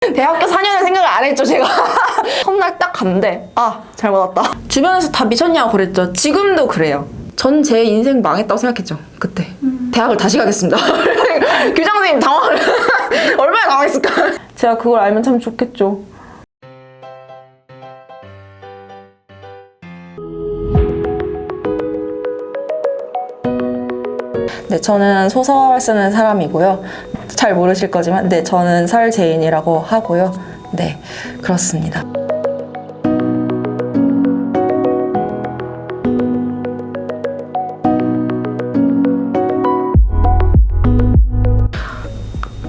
대학교 4년을 생각을 안 했죠, 제가. 첫날 딱 갔는데 잘못 왔다. 주변에서 다 미쳤냐고 그랬죠. 지금도 그래요. 전 제 인생 망했다고 생각했죠, 그때. 대학을 다시 가겠습니다. 교장 선생님 당황을 얼마나 당황했을까. 제가 그걸 알면 참 좋겠죠. 네, 저는 소설 쓰는 사람이고요. 잘 모르실 거지만, 네, 저는 설재인이라고 하고요. 네, 그렇습니다.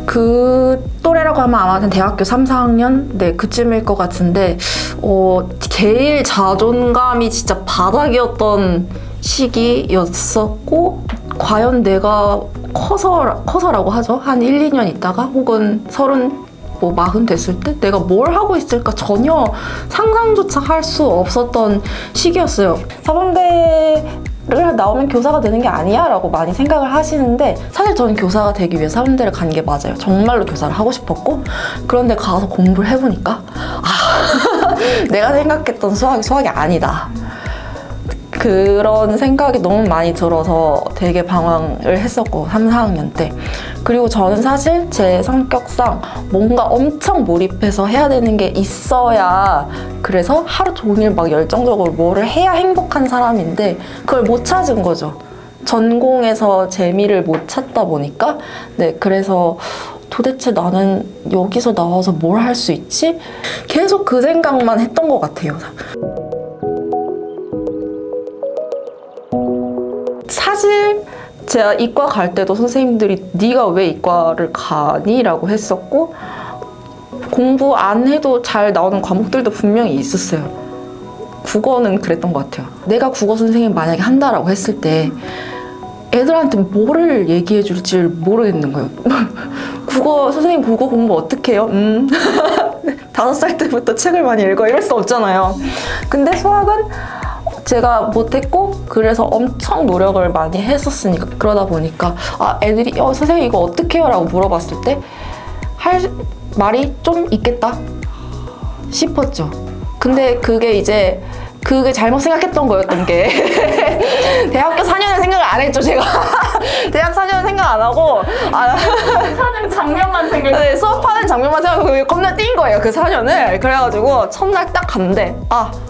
그 또래라고 하면 아마 대학교 3, 4학년? 네, 그쯤일 것 같은데, 제일 자존감이 진짜 바닥이었던 시기였었고, 과연 내가 커서라고 하죠. 한 1, 2년 있다가 혹은 40 됐을 때 내가 뭘 하고 있을까 전혀 상상조차 할 수 없었던 시기였어요. 사범대를 나오면 교사가 되는 게 아니야 라고 많이 생각을 하시는데, 사실 저는 교사가 되기 위해 사범대를 간 게 맞아요. 정말로 교사를 하고 싶었고, 그런데 가서 공부를 해보니까 내가 생각했던 수학이 아니다. 그런 생각이 너무 많이 들어서 되게 방황을 했었고, 3, 4학년 때. 그리고 저는 사실 제 성격상 뭔가 엄청 몰입해서 해야 되는 게 있어야, 그래서 하루 종일 막 열정적으로 뭐를 해야 행복한 사람인데 그걸 못 찾은 거죠. 전공에서 재미를 못 찾다 보니까. 네, 그래서 도대체 나는 여기서 나와서 뭘 할 수 있지? 계속 그 생각만 했던 것 같아요. 사실 제가 이과 갈 때도 선생님들이 네가 왜 이과를 가니? 라고 했었고, 공부 안 해도 잘 나오는 과목들도 분명히 있었어요. 국어는 그랬던 것 같아요. 내가 국어 선생님 만약에 한다라고 했을 때 애들한테 뭐를 얘기해 줄지 모르겠는 거예요. 국어 선생님 국어 공부 어떻게 해요? 5살 때부터 책을 많이 읽어 이럴 수 없잖아요. 근데 수학은 제가 못했고, 그래서 엄청 노력을 많이 했었으니까, 그러다 보니까 애들이 선생님 이거 어떻게 해요? 라고 물어봤을 때 할 말이 좀 있겠다 싶었죠. 근데 그게 잘못 생각했던 거였던 게 대학교 4년을 생각을 안 했죠, 제가. 대학 4년을 생각 안 하고 수업하는 장면만 생각. 네, 수업하는 장면만 생각하고 겁나 뛴 거예요, 그 4년을. 그래가지고 첫날 딱 갔는데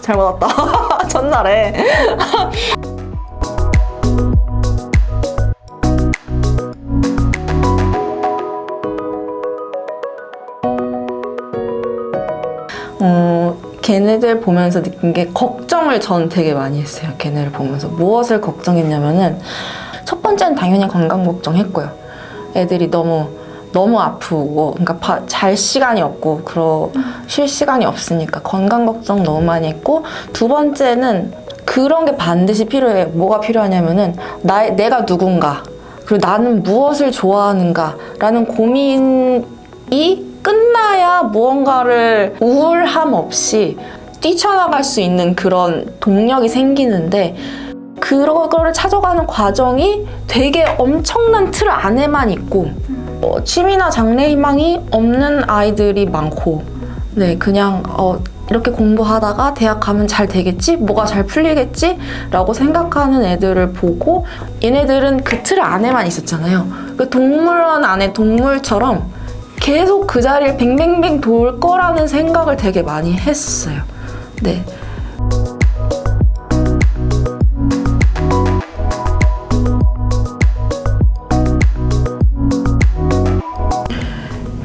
잘못 왔다. 첫날에. 걔네들 보면서 느낀 게, 걱정을 전 되게 많이 했어요. 걔네를 보면서 무엇을 걱정했냐면은, 첫 번째는 당연히 건강 걱정했고요. 애들이 너무 아프고, 그러니까 잘 시간이 없고 쉴 시간이 없으니까 건강 걱정 너무 많이 했고, 두 번째는 그런 게 반드시 필요해요. 뭐가 필요하냐면은 내가 누군가, 그리고 나는 무엇을 좋아하는가 라는 고민이 끝나야 무언가를 우울함 없이 뛰쳐나갈 수 있는 그런 동력이 생기는데, 그거를 찾아가는 과정이 되게 엄청난 틀 안에만 있고, 취미나 장래 희망이 없는 아이들이 많고, 네, 그냥 이렇게 공부하다가 대학 가면 잘 되겠지? 뭐가 잘 풀리겠지? 라고 생각하는 애들을 보고, 얘네들은 그 틀 안에만 있었잖아요. 그 동물원 안에 동물처럼 계속 그 자리를 뱅뱅뱅 돌 거라는 생각을 되게 많이 했었어요. 네.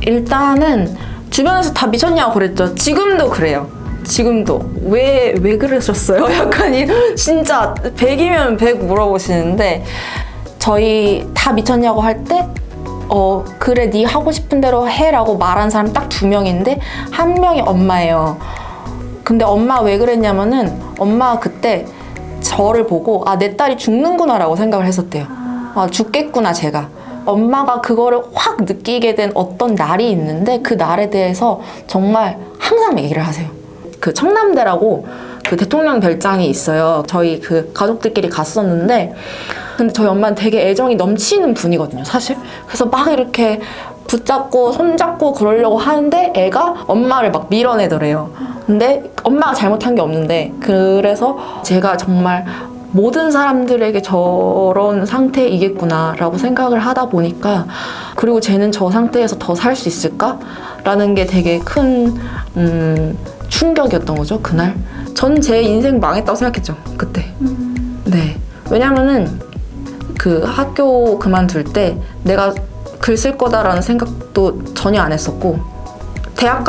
일단은 주변에서 다 미쳤냐고 그랬죠. 지금도 그래요. 지금도. 왜 그러셨어요? 약간 진짜 100이면 100 물어보시는데, 저희 다 미쳤냐고 할 때 그래, 네 하고 싶은 대로 해 라고 말한 사람 딱 2명인데, 한 명이 엄마예요. 근데 엄마 왜 그랬냐면은, 엄마가 그때 저를 보고 내 딸이 죽는구나 라고 생각을 했었대요. 죽겠구나 제가. 엄마가 그거를 확 느끼게 된 어떤 날이 있는데, 그 날에 대해서 정말 항상 얘기를 하세요. 그 청남대라고 그 대통령 별장이 있어요. 저희 그 가족들끼리 갔었는데, 근데 저희 엄마는 되게 애정이 넘치는 분이거든요, 사실. 그래서 막 이렇게 붙잡고 손잡고 그러려고 하는데 애가 엄마를 막 밀어내더래요. 근데 엄마가 잘못한 게 없는데 그래서 제가 정말 모든 사람들에게 저런 상태이겠구나라고 생각을 하다 보니까 그리고 쟤는 저 상태에서 더 살 수 있을까라는 게 되게 큰 충격이었던 거죠, 그날. 전 제 인생 망했다고 생각했죠, 그때. 네. 왜냐면은 그 학교 그만둘 때 내가 글 쓸 거다라는 생각도 전혀 안 했었고 대학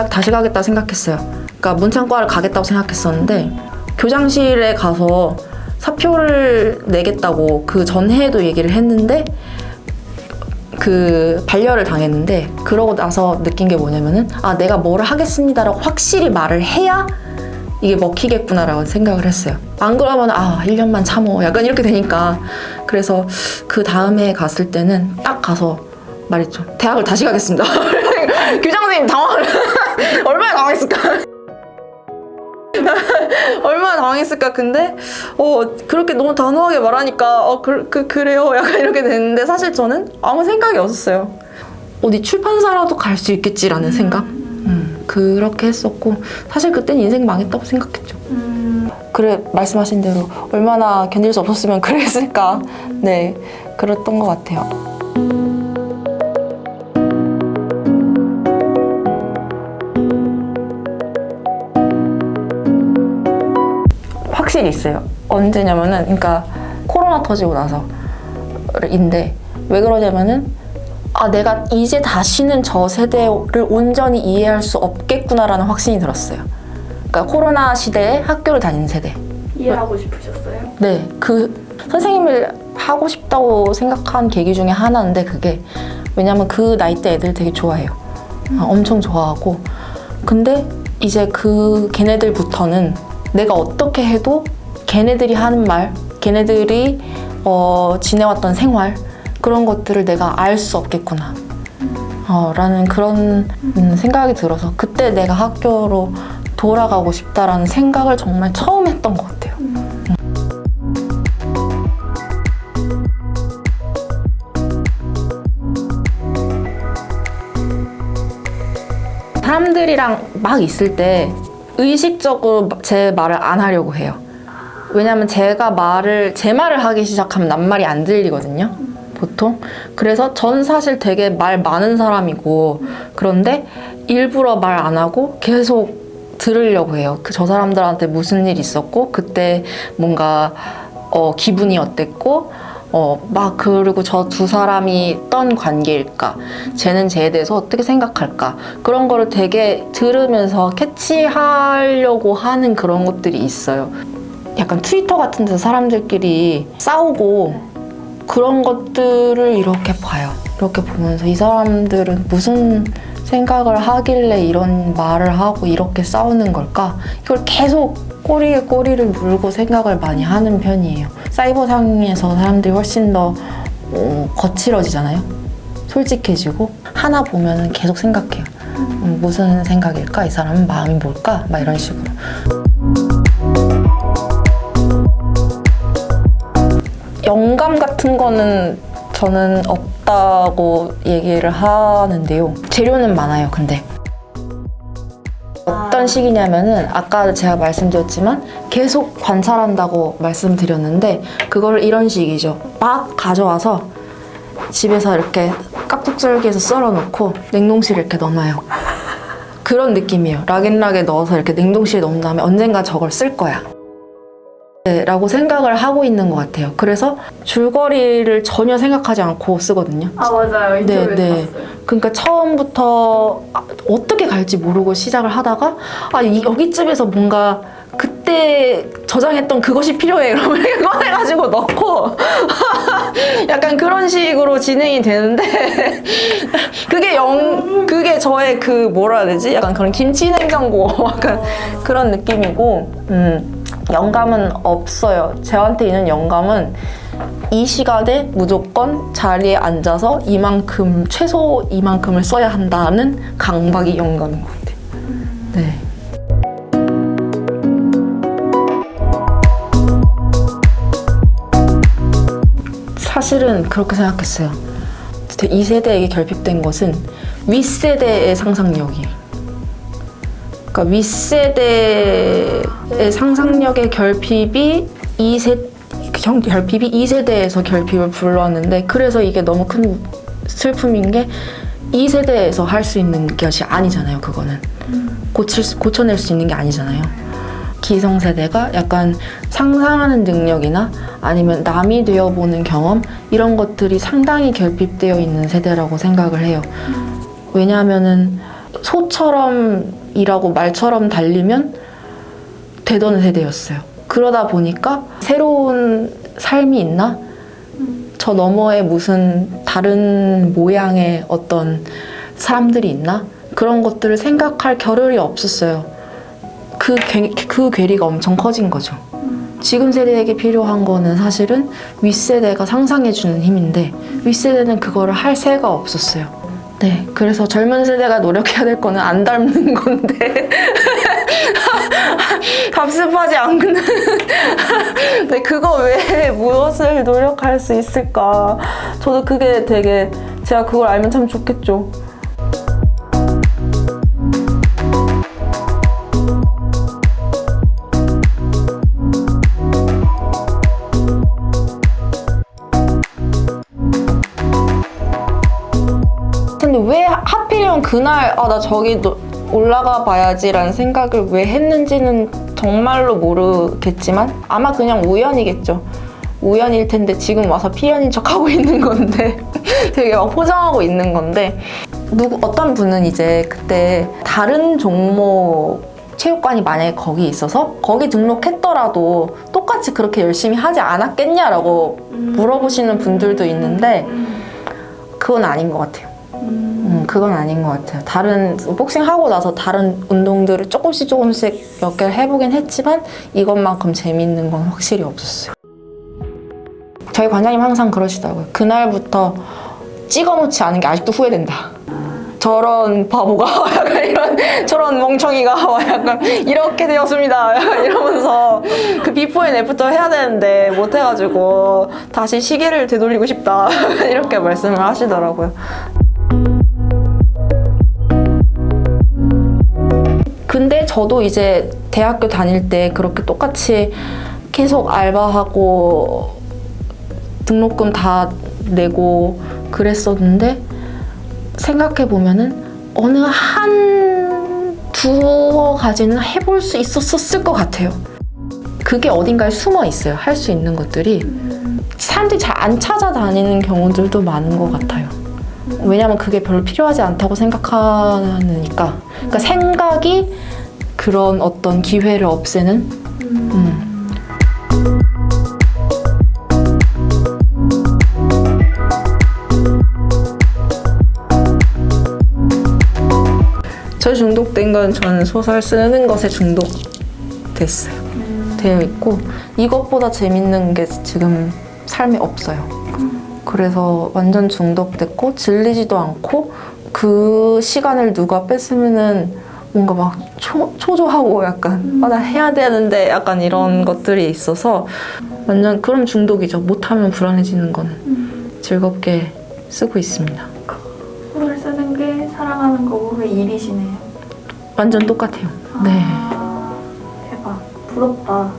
다시 가겠다 생각했어요. 그러니까 문창과를 가겠다고 생각했었는데 교장실에 가서 사표를 내겠다고 그 전해에도 얘기를 했는데 그 반려를 당했는데 그러고 나서 느낀 게 뭐냐면은 아 내가 뭐를 하겠습니다라고 확실히 말을 해야 이게 먹히겠구나라고 생각을 했어요. 안 그러면 1년만 참어 약간 이렇게 되니까. 그래서 그 다음에 갔을 때는 딱 가서 말했죠. 대학을 다시 가겠습니다. 교장 선생님 당황을 얼마나 당황했을까. 얼마나 당황했을까. 근데 그렇게 너무 단호하게 말하니까 그래요 약간 이렇게 됐는데 사실 저는 아무 생각이 없었어요. 어디 출판사라도 갈 수 있겠지라는 생각. 그렇게 했었고 사실 그땐 인생 망했다고 생각했죠. 그래 말씀하신 대로 얼마나 견딜 수 없었으면 그랬을까. 네, 그랬던 것 같아요. 확실히 있어요. 언제냐면은 그러니까 코로나 터지고 나서인데 왜 그러냐면은 내가 이제 다시는 저 세대를 온전히 이해할 수 없겠구나라는 확신이 들었어요. 그러니까 코로나 시대에 학교를 다니는 세대. 이해하고 싶으셨어요? 네, 그 선생님을 하고 싶다고 생각한 계기 중에 하나인데 그게 왜냐면 그 나이대 애들 되게 좋아해요. 엄청 좋아하고 근데 이제 걔네들부터는 내가 어떻게 해도 걔네들이 하는 말, 걔네들이 지내왔던 생활 그런 것들을 내가 알 수 없겠구나 라는 그런 생각이 들어서 그때 내가 학교로 돌아가고 싶다라는 생각을 정말 처음 했던 것 같아요. 사람들이랑 막 있을 때 의식적으로 제 말을 안 하려고 해요. 왜냐면 제 말을 하기 시작하면 낱말이 안 들리거든요. 보통. 그래서 전 사실 되게 말 많은 사람이고 그런데 일부러 말 안 하고 계속 들으려고 해요. 저 사람들한테 무슨 일 있었고 그때 뭔가 기분이 어땠고 그리고 저 두 사람이 어떤 관계일까? 쟤는 쟤에 대해서 어떻게 생각할까? 그런 거를 되게 들으면서 캐치하려고 하는 그런 것들이 있어요. 약간 트위터 같은 데서 사람들끼리 싸우고 그런 것들을 이렇게 봐요. 이렇게 보면서 이 사람들은 무슨 생각을 하길래 이런 말을 하고 이렇게 싸우는 걸까? 이걸 계속 꼬리에 꼬리를 물고 생각을 많이 하는 편이에요. 사이버상에서 사람들이 훨씬 더 거칠어지잖아요. 솔직해지고 하나 보면은 계속 생각해요. 무슨 생각일까? 이 사람은 마음이 뭘까? 막 이런 식으로. 영감 같은 거는 저는 없다고 얘기를 하는데요. 재료는 많아요, 근데. 어떤 식이냐면은 아까 제가 말씀드렸지만 계속 관찰한다고 말씀드렸는데 그걸 이런 식이죠. 막 가져와서 집에서 이렇게 깍둑썰기해서 썰어놓고 냉동실에 이렇게 넣어놔요. 그런 느낌이에요. 락앤락에 넣어서 이렇게 냉동실에 넣은 다음에 언젠가 저걸 쓸 거야. 라고 생각을 하고 있는 것 같아요. 그래서 줄거리를 전혀 생각하지 않고 쓰거든요. 맞아요. 인터뷰에서 봤어요. 그러니까 처음부터 어떻게 갈지 모르고 시작을 하다가 여기쯤에서 뭔가 그때 저장했던 그것이 필요해 그러면 꺼내가지고 넣고 약간 그런 식으로 진행이 되는데 그게 저의 뭐라 해야 되지? 약간 그런 김치 냉장고 약간 그런 느낌이고 영감은 없어요. 저한테 있는 영감은 이 시간에 무조건 자리에 앉아서 최소 이만큼을 써야 한다는 강박이 영감인 것 같아요. 네. 사실은 그렇게 생각했어요. 같아요. 이 세대에게 결핍된 것은 윗세대의 상상력이에요. 그러니까 윗세대의 상상력의 결핍이 결핍이 이 세대에서 결핍을 불러왔는데, 그래서 이게 너무 큰 슬픔인 게 이 세대에서 할 수 있는 것이 아니잖아요. 그거는 고쳐낼 수 있는 게 아니잖아요. 기성세대가 약간 상상하는 능력이나 아니면 남이 되어보는 경험, 이런 것들이 상당히 결핍되어 있는 세대라고 생각을 해요. 왜냐하면은 소처럼 일하고 말처럼 달리면 되던 세대였어요. 그러다 보니까 새로운 삶이 있나? 저 너머에 무슨 다른 모양의 어떤 사람들이 있나? 그런 것들을 생각할 겨를이 없었어요. 그 괴리가 엄청 커진 거죠. 지금 세대에게 필요한 거는 사실은 윗세대가 상상해주는 힘인데, 윗세대는 그거를 할 새가 없었어요. 네, 그래서 젊은 세대가 노력해야 될 거는 안 닮는 건데 답습하지 않는 네, 그거 외에 무엇을 노력할 수 있을까? 저도 그게 되게, 제가 그걸 알면 참 좋겠죠. 근데 왜 하필이면 그날 나 저기 올라가 봐야지라는 생각을 왜 했는지는 정말로 모르겠지만 아마 그냥 우연이겠죠. 우연일 텐데 지금 와서 필연인 척하고 있는 건데 되게 막 포장하고 있는 건데, 어떤 분은 이제 그때 다른 종목 체육관이 만약에 거기 있어서 거기 등록했더라도 똑같이 그렇게 열심히 하지 않았겠냐라고 물어보시는 분들도 있는데, 그건 아닌 것 같아요. 그건 아닌 것 같아요. 다른 복싱하고 나서 다른 운동들을 조금씩 몇 개를 해보긴 했지만 이것만큼 재밌는 건 확실히 없었어요. 저희 관장님 항상 그러시더라고요. 그날부터 찍어놓지 않은 게 아직도 후회된다. 저런 바보가 약간 저런 멍청이가 약간 이렇게 되었습니다. 약간 이러면서 그 비포 앤 애프터 해야 되는데 못 해가지고 다시 시계를 되돌리고 싶다. 이렇게 말씀을 하시더라고요. 근데 저도 이제 대학교 다닐 때 그렇게 똑같이 계속 알바하고 등록금 다 내고 그랬었는데, 생각해보면은 어느 두어 가지는 해볼 수 있었을 것 같아요. 그게 어딘가에 숨어 있어요. 할 수 있는 것들이. 사람들이 잘 안 찾아다니는 경우들도 많은 것 같아요. 왜냐면 그게 별로 필요하지 않다고 생각하니까. 그러니까 생각이 그런 어떤 기회를 없애는. 저 중독된 건 저는 소설 쓰는 것에 중독됐어요. 되어 있고, 이것보다 재밌는 게 지금 삶에 없어요. 그래서 완전 중독됐고 질리지도 않고, 그 시간을 누가 뺐으면은 뭔가 막 초조하고 약간 나 해야 되는데 약간 이런 것들이 있어서 완전 그런 중독이죠. 못하면 불안해지는 거는. 즐겁게 쓰고 있습니다. 소설 쓰는 게 사랑하는 거고 그 일이시네요. 완전 똑같아요. 네. 대박. 부럽다.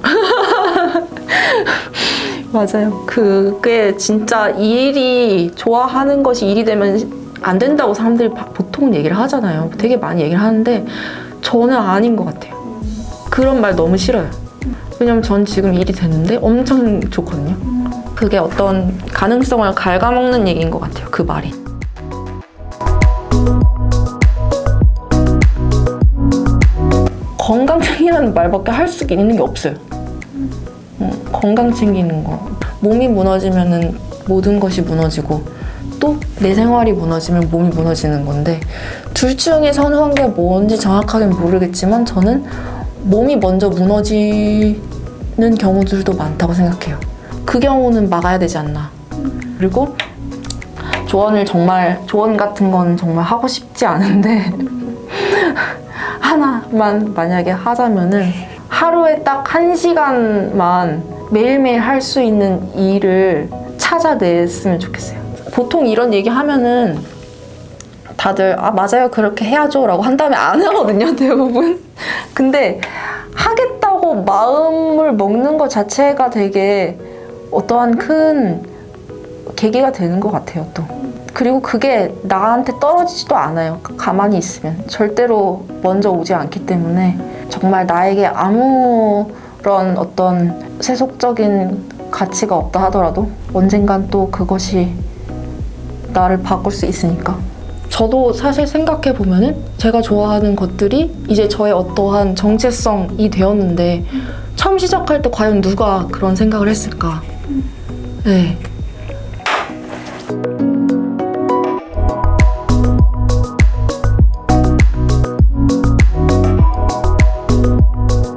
맞아요. 그게 진짜 이 일이 좋아하는 것이 일이 되면 안 된다고 사람들이 보통 얘기를 하잖아요. 되게 많이 얘기를 하는데 저는 아닌 것 같아요. 그런 말 너무 싫어요. 왜냐면 전 지금 일이 됐는데 엄청 좋거든요. 그게 어떤 가능성을 갉아먹는 얘기인 것 같아요. 그 말이. 건강 챙기라는 말밖에 할 수 있는 게 없어요. 건강 챙기는 거. 몸이 무너지면은 모든 것이 무너지고 또 내 생활이 무너지면 몸이 무너지는 건데, 둘 중에 선호한 게 뭔지 정확하게는 모르겠지만 저는 몸이 먼저 무너지는 경우들도 많다고 생각해요. 그 경우는 막아야 되지 않나. 그리고 조언 같은 건 정말 하고 싶지 않은데 하나만 만약에 하자면은 하루에 딱 1시간만 매일매일 할 수 있는 일을 찾아냈으면 좋겠어요. 보통 이런 얘기 하면은 다들 아 맞아요 그렇게 해야죠 라고 한 다음에 안 하거든요 대부분. 근데 하겠다고 마음을 먹는 것 자체가 되게 어떠한 큰 계기가 되는 것 같아요 또. 그리고 그게 나한테 떨어지지도 않아요. 가만히 있으면 절대로 먼저 오지 않기 때문에 정말 나에게 아무런 어떤 세속적인 가치가 없다 하더라도 언젠간 또 그것이 나를 바꿀 수 있으니까. 저도 사실 생각해 보면은 제가 좋아하는 것들이 이제 저의 어떠한 정체성이 되었는데 처음 시작할 때 과연 누가 그런 생각을 했을까? 네.